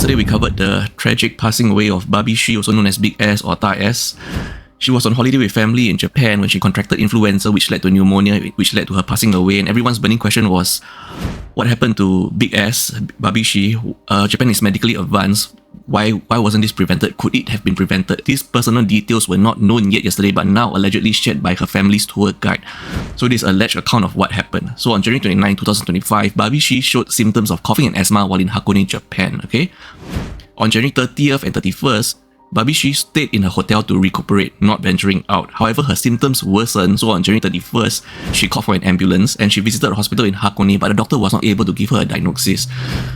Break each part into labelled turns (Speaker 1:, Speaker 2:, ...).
Speaker 1: Yesterday we covered the tragic passing away of Barbie Shi, also known as Big S or Ta S. She was on holiday with family in Japan when she contracted influenza, which led to pneumonia, which led to her passing away. And everyone's burning question was, what happened to Big S, Barbie Shi? Japan is medically advanced. Why wasn't this prevented? Could it have been prevented? These personal details were not known yet yesterday, but now allegedly shared by her family's tour guide. So this alleged account of what happened. So on January 29, 2025, Barbie Shi showed symptoms of coughing and asthma while in Hakone, Japan. Okay. On January 30th and 31st, Barbie Shi stayed in her hotel to recuperate, not venturing out. However, her symptoms worsened, so on January 31st, she called for an ambulance and she visited a hospital in Hakone, but the doctor was not able to give her a diagnosis.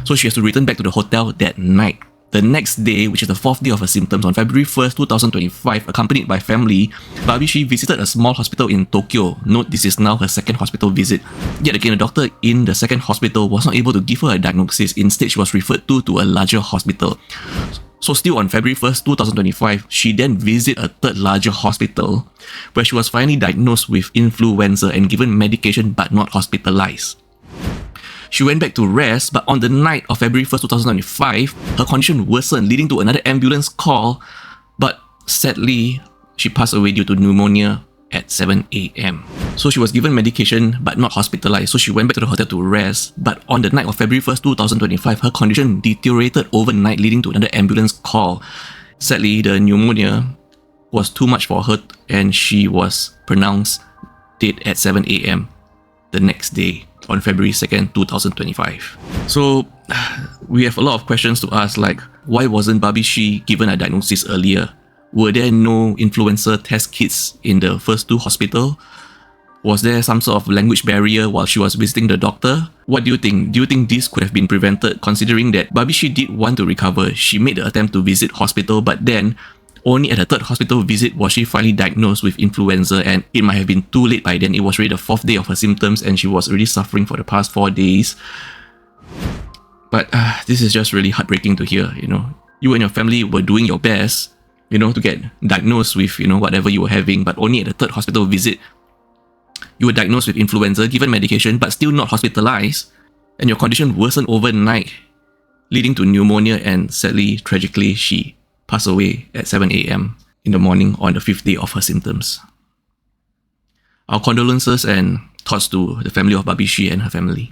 Speaker 1: So she has to return back to the hotel that night. The next day, which is the fourth day of her symptoms, on February 1st, 2025, accompanied by family, Barbie Shi visited a small hospital in Tokyo. Note, this is now her second hospital visit. Yet again, the doctor in the second hospital was not able to give her a diagnosis. Instead, she was referred to a larger hospital. So still on February 1st, 2025, she then visited a third larger hospital where she was finally diagnosed with influenza and given medication but not hospitalized. She went back to rest, but on the night of February 1st, 2025, her condition worsened, leading to another ambulance call. But sadly, she passed away due to pneumonia at 7 a.m. So she was given medication but not hospitalized. So she went back to the hotel to rest. But on the night of February 1st, 2025, her condition deteriorated overnight, leading to another ambulance call. Sadly, the pneumonia was too much for her and she was pronounced dead at 7 a.m. the next day, on February 2nd, 2025. So we have a lot of questions to ask, like, why wasn't Barbie Shi given a diagnosis earlier? Were there no influenza test kits in the first two hospitals? Was there some sort of language barrier while she was visiting the doctor? What do you think? Do you think this could have been prevented, considering that Barbie Shi did want to recover? She made the attempt to visit hospital, but then only at the third hospital visit was she finally diagnosed with influenza, and it might have been too late by then. It was already the fourth day of her symptoms and she was already suffering for the past 4 days. But this is just really heartbreaking to hear, You and your family were doing your best, to get diagnosed with, whatever you were having, but only at the third hospital visit, you were diagnosed with influenza, given medication, but still not hospitalized, and your condition worsened overnight, leading to pneumonia, and sadly, tragically, she passed away at 7 a.m. in the morning on the 5th day of her symptoms. Our condolences and thoughts to the family of Barbie Shi and her family.